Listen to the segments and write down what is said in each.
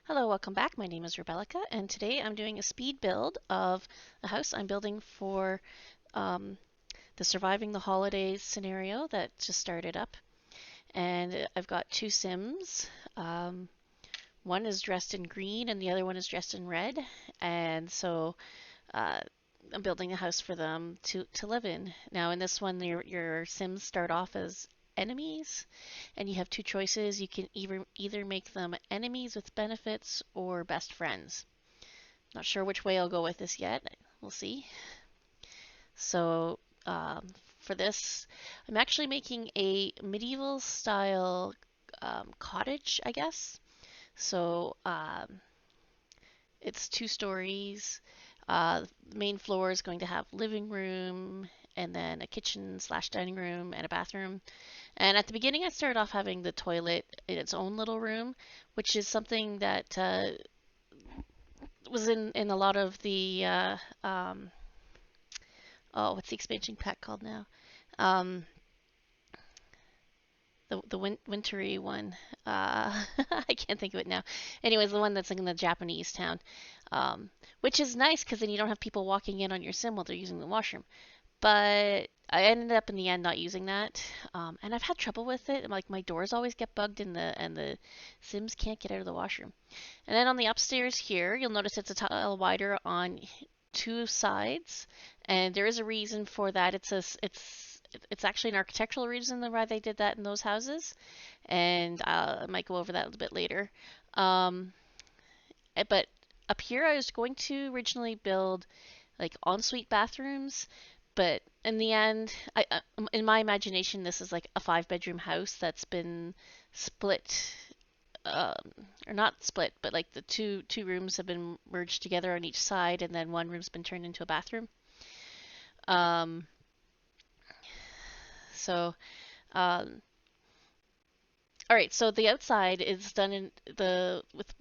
Hello, welcome back. My name is Rebecca, and today I'm doing a speed build of a house I'm building for um, the Surviving the Holidays scenario that just started up. And I've got two Sims. Um, One is dressed in green, and the other one is dressed in red. And so uh, I'm building a house for them to live in. Now, in this one, your Sims start off as enemies, and you have two choices. You can either make them enemies with benefits or best friends. Not sure which way I'll go with this yet. We'll see. So for this, I'm actually making a medieval style cottage, I guess. So it's 2 stories. The main floor is going to have living room and then a kitchen slash dining room and a bathroom. And at the beginning, I started off having the toilet in its own little room, which is something that was in a lot of the oh, what's the expansion pack called now? Um, the wintry one. I can't think of it now. Anyways, the one that's like in the Japanese town, which is nice because then you don't have people walking in on your sim while they're using the washroom. But I ended up in the end not using that, and I've had trouble with it. Like my doors always get bugged, and the Sims can't get out of the washroom. And then on the upstairs here, you'll notice it's a tile wider on two sides, and there is a reason for that. It's actually an architectural reason why they did that in those houses, and I might go over that a little bit later. Um, but up here, I was going to originally build like ensuite bathrooms, but in the end, in my imagination, this is like a 5 bedroom house that's been split, um, or not split, but like the two rooms have been merged together on each side, and then one room's been turned into a bathroom. Um, so, um, all right. So the outside is done in the with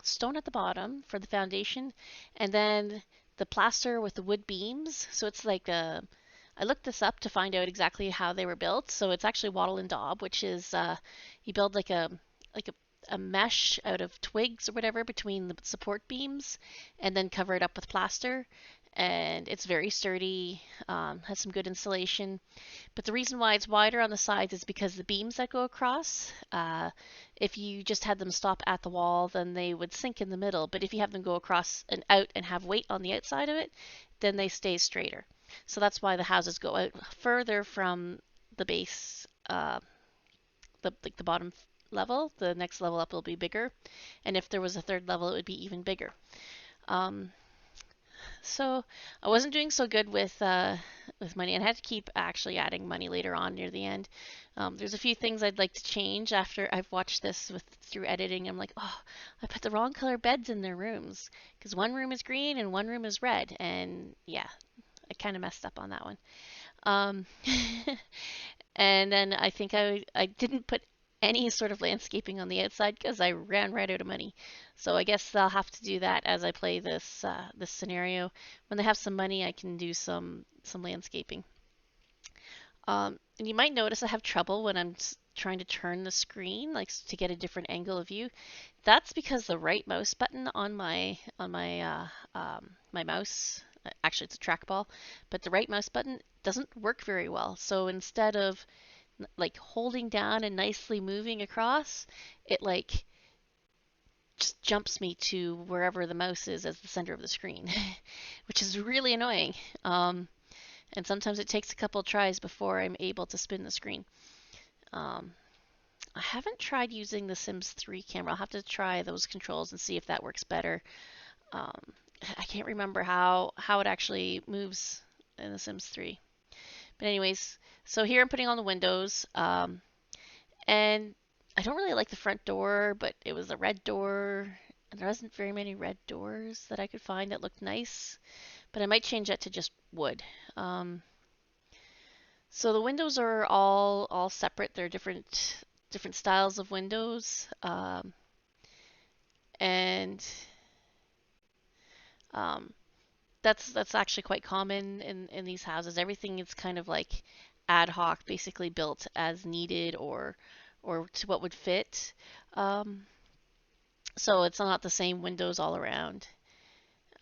stone at the bottom for the foundation, and then the plaster with the wood beams. So it's like I looked this up to find out exactly how they were built. So it's actually wattle and daub, which is you build like a mesh out of twigs or whatever between the support beams, and then cover it up with plaster. And it's very sturdy, has some good insulation. But the reason why it's wider on the sides is because the beams that go across, if you just had them stop at the wall, then they would sink in the middle. But if you have them go across and out and have weight on the outside of it, then they stay straighter. So that's why the houses go out further from the base, like the bottom level. The next level up will be bigger, and if there was a third level, it would be even bigger. Um, so I wasn't doing so good with money, and I had to keep actually adding money later on near the end. There's a few things I'd like to change after I've watched this through editing. I'm like, oh, I put the wrong color beds in their rooms because one room is green and one room is red, and yeah, I kind of messed up on that one. Um, and then I think I didn't put any sort of landscaping on the outside because I ran right out of money. So I guess I'll have to do that as I play this scenario. When they have some money, I can do some landscaping. And you might notice I have trouble when I'm trying to turn the screen, like to get a different angle of view. That's because the right mouse button on my mouse, actually it's a trackball, but the right mouse button doesn't work very well. So instead of like holding down and nicely moving across, it like just jumps me to wherever the mouse is as the center of the screen, which is really annoying. And sometimes it takes a couple tries before I'm able to spin the screen. Um, I haven't tried using the Sims 3 camera. I'll have to try those controls and see if that works better. Um, I can't remember how it actually moves in the Sims 3. But anyways, so here I'm putting on the windows. And I don't really like the front door, but it was a red door, and there wasn't very many red doors that I could find that looked nice. But I might change that to just wood. Um, so the windows are all separate. They're different styles of windows, and um, that's actually quite common in these houses. Everything is kind of like ad hoc, basically built as needed or to what would fit. Um, So it's not the same windows all around.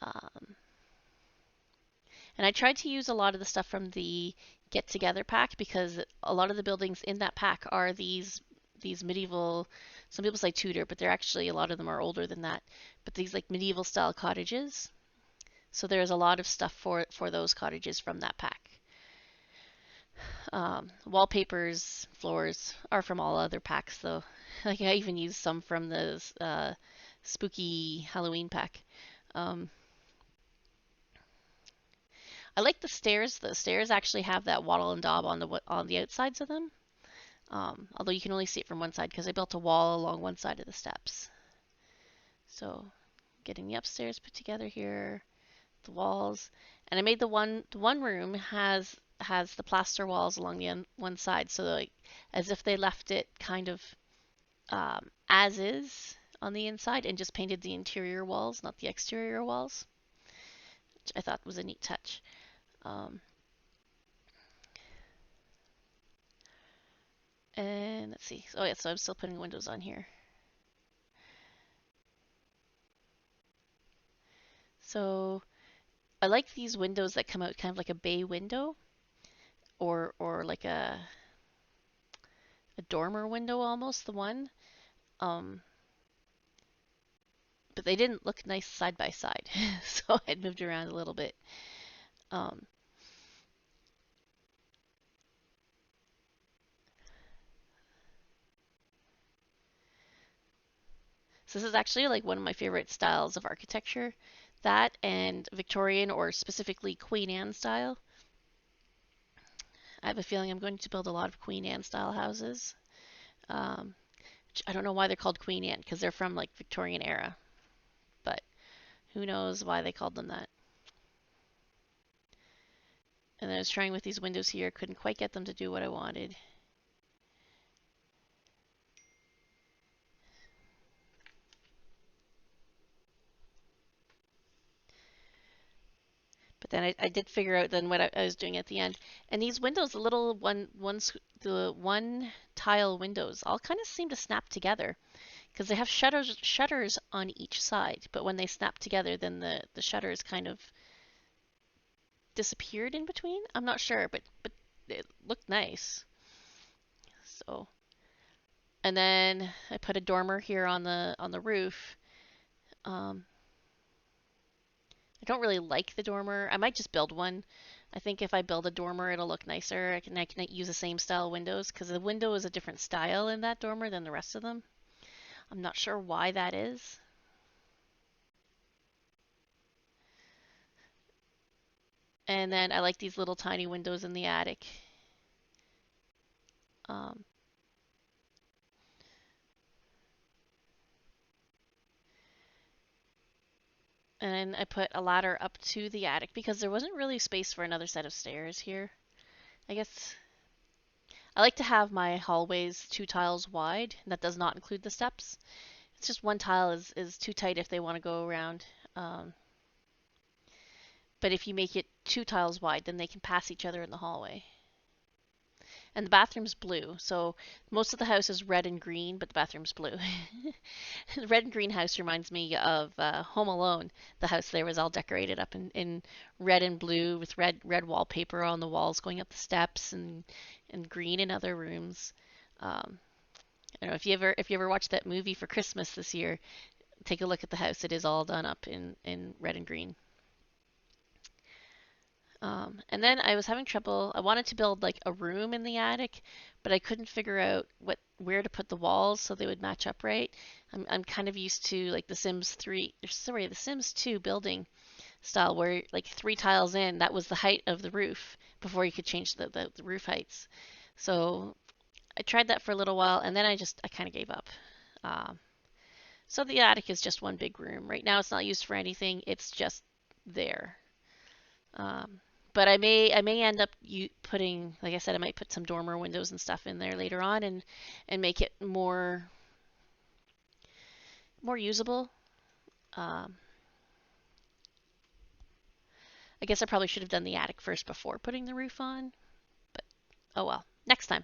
Um, and I tried to use a lot of the stuff from the Get Together pack because a lot of the buildings in that pack are these medieval. Some people say Tudor, but they're actually a lot of them are older than that. But these like medieval style cottages. So there's a lot of stuff for those cottages from that pack. Wallpapers, floors are from all other packs though. Like I even used some from the spooky Halloween pack. Um, I like the stairs. The stairs actually have that wattle and daub on the outsides of them. Although you can only see it from one side because I built a wall along one side of the steps. So getting the upstairs put together here, the walls, and I made the one room has the plaster walls along the one side, so like as if they left it kind of as is on the inside and just painted the interior walls, not the exterior walls, which I thought was a neat touch. Um, and let's see. Oh yeah, so I'm still putting windows on here. So I like these windows that come out kind of like a bay window or like a dormer window almost, the one. Um, but they didn't look nice side by side, so I'd moved around a little bit. Um, so this is actually like one of my favorite styles of architecture, that and Victorian or specifically Queen Anne style. I have a feeling I'm going to build a lot of Queen Anne style houses. Um, I don't know why they're called Queen Anne because they're from like Victorian era, but who knows why they called them that. And I was trying with these windows here, couldn't quite get them to do what I wanted. But then I did figure out then what I was doing at the end. And these windows, the little the one tile windows, all kind of seem to snap together because they have shutters on each side. But when they snap together, then the shutters kind of disappeared in between. I'm not sure, but it looked nice. So, and then I put a dormer here on the roof. Um, I don't really like the dormer. I might just build one. I think if I build a dormer, it'll look nicer. I can use the same style windows because the window is a different style in that dormer than the rest of them. I'm not sure why that is. And then I like these little tiny windows in the attic. Um, and I put a ladder up to the attic because there wasn't really space for another set of stairs here. I guess I like to have my hallways 2 tiles wide. And that does not include the steps. It's just one tile is too tight if they want to go around. Um, but if you make it 2 tiles wide, then they can pass each other in the hallway. And the bathroom's blue, so most of the house is red and green, but the bathroom's blue. The red and green house reminds me of Home Alone. The house there was all decorated up in red and blue with red wallpaper on the walls going up the steps and green in other rooms. I don't know if you ever watched that movie for Christmas this year. Take a look at the house. It is all done up in red and green. And then I was having trouble. I wanted to build like a room in the attic, but I couldn't figure out where to put the walls so they would match up right. I'm kind of used to like the Sims 3, sorry, the Sims 2 building style where like 3 tiles in, that was the height of the roof before you could change the roof heights. So I tried that for a little while and then I kind of gave up. Um, so the attic is just one big room. Right now it's not used for anything. It's just there. Um, but I may end up putting, like I said, I might put some dormer windows and stuff in there later on and make it more usable. Um, I guess I probably should have done the attic first before putting the roof on, but oh well, next time.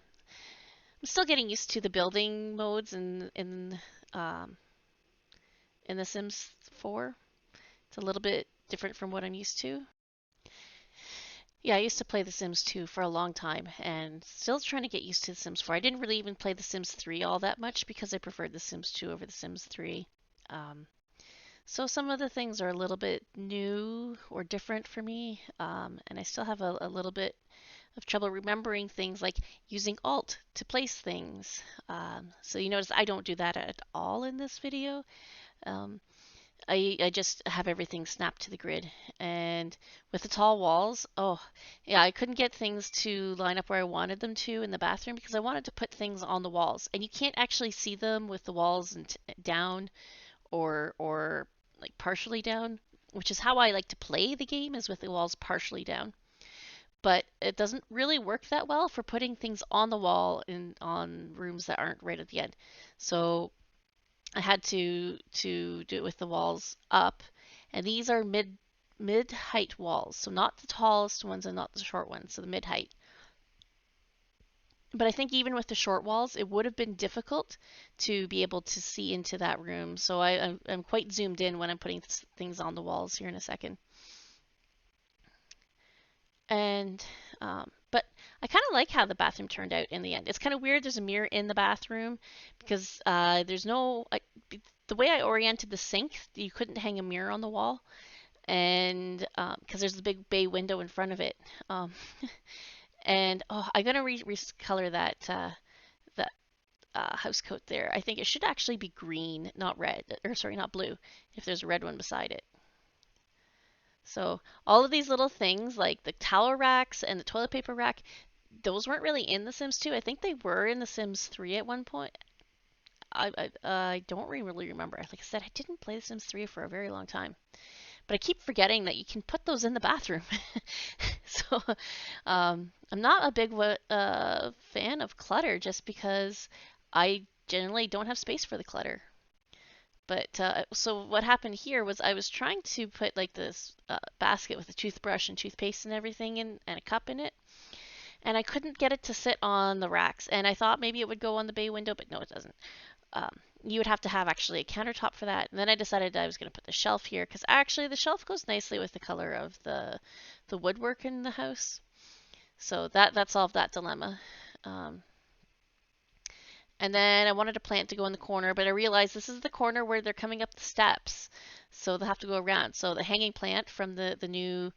I'm still getting used to the building modes and um, in The Sims 4. It's a little bit different from what I'm used to. Yeah, I used to play The Sims 2 for a long time and still trying to get used to The Sims 4. I didn't really even play The Sims 3 all that much because I preferred The Sims 2 over The Sims 3. Um, so some of the things are a little bit new or different for me, and I still have a little bit of trouble remembering things like using Alt to place things. So you notice I don't do that at all in this video. Um, I just have everything snapped to the grid. And with the tall walls, oh, yeah, I couldn't get things to line up where I wanted them to in the bathroom because I wanted to put things on the walls. And you can't actually see them with the walls down or like partially down, which is how I like to play the game, is with the walls partially down. But it doesn't really work that well for putting things on the wall in on rooms that aren't right at the end. So I had to do it with the walls up, and these are mid height walls, so not the tallest ones and not the short ones, so the mid height. But I think even with the short walls, it would have been difficult to be able to see into that room. So I'm quite zoomed in when I'm putting things on the walls here in a second. And but I kind of like how the bathroom turned out in the end. It's kind of weird. There's a mirror in the bathroom because there's no the way I oriented the sink, you couldn't hang a mirror on the wall, and because there's a big bay window in front of it. Um, and oh, I'm gonna recolor that house coat there. I think it should actually be green, not red, or sorry, not blue, if there's a red one beside it. So all of these little things like the towel racks and the toilet paper rack, those weren't really in The Sims 2. I think they were in The Sims 3 at one point. I don't really remember. Like I said, I didn't play The Sims 3 for a very long time. But I keep forgetting that you can put those in the bathroom. So I'm not a big fan of clutter just because I generally don't have space for the clutter. But so what happened here was I was trying to put like this basket with a toothbrush and toothpaste and everything in and a cup in it, and I couldn't get it to sit on the racks. And I thought maybe it would go on the bay window, but no, it doesn't. You would have to have actually a countertop for that. And then I decided I was going to put the shelf here because actually the shelf goes nicely with the color of the woodwork in the house. So that solved that dilemma. Um, and then I wanted a plant to go in the corner, but I realized this is the corner where they're coming up the steps, so they'll have to go around. So the hanging plant from the new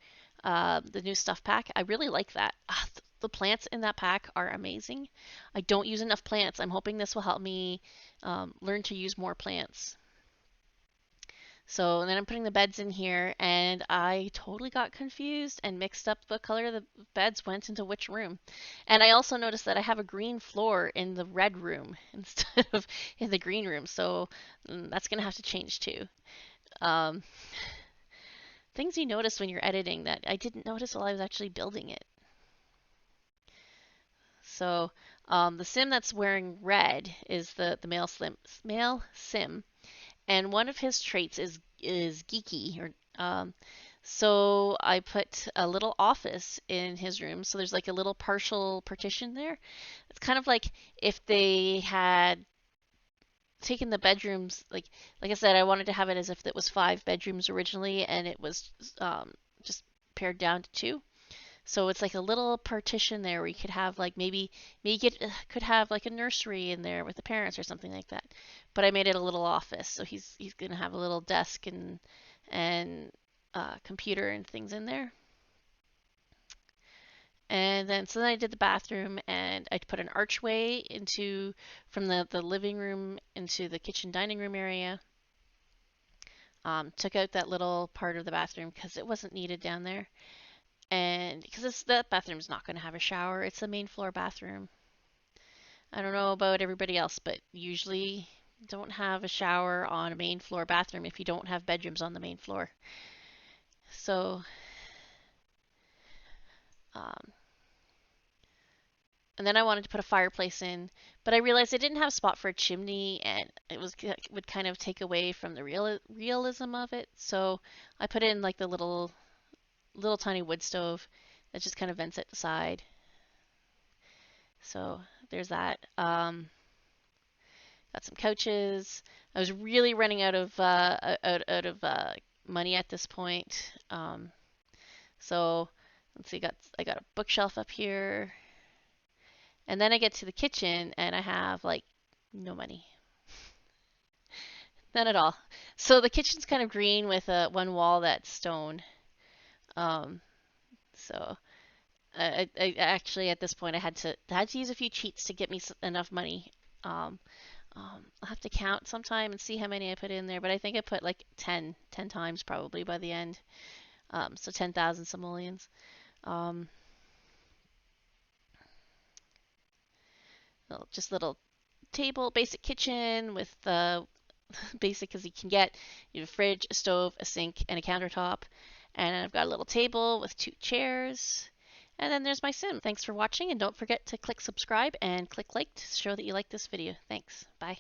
stuff pack, I really like that. The plants in that pack are amazing. I don't use enough plants. I'm hoping this will help me learn to use more plants. So then I'm putting the beds in here, and I totally got confused and mixed up what color the beds went into which room. And I also noticed that I have a green floor in the red room instead of in the green room, so that's going to have to change too. Um, things you notice when you're editing that I didn't notice while I was actually building it. So the sim that's wearing red is the male sim, and one of his traits is geeky. So I put a little office in his room. So there's like a little partial partition there. It's kind of like if they had taken the bedrooms, like I said, I wanted to have it as if it was 5 bedrooms originally, and it was just pared down to 2. So it's like a little partition there where you could have like maybe you could have like a nursery in there with the parents or something like that. But I made it a little office, so he's gonna have a little desk and computer and things in there. And then so then I did the bathroom, and I put an archway into from the living room into the kitchen dining room area. Took out that little part of the bathroom because it wasn't needed down there. And because that bathroom's not going to have a shower, it's a main floor bathroom. I don't know about everybody else, but usually don't have a shower on a main floor bathroom if you don't have bedrooms on the main floor. So, um, and then I wanted to put a fireplace in, but I realized I didn't have a spot for a chimney, and it would kind of take away from the realism of it. So I put in like the little tiny wood stove that just kind of vents at the side. So there's that. Got some couches. I was really running out of money at this point. So let's see, I got a bookshelf up here, and then I get to the kitchen and I have like no money, none at all. So the kitchen's kind of green with one wall that's stone. Um, so I actually at this point I had to use a few cheats to get me enough money. Um, I'll have to count sometime and see how many I put in there, but I think I put like 10 times probably by the end. So 10,000 simoleons. Um, just little table, basic kitchen with basic as you can get. You have a fridge, a stove, a sink, and a countertop. And I've got a little table with 2 chairs. And then there's my sim. Thanks for watching, and don't forget to click subscribe and click like to show that you like this video. Thanks. Bye.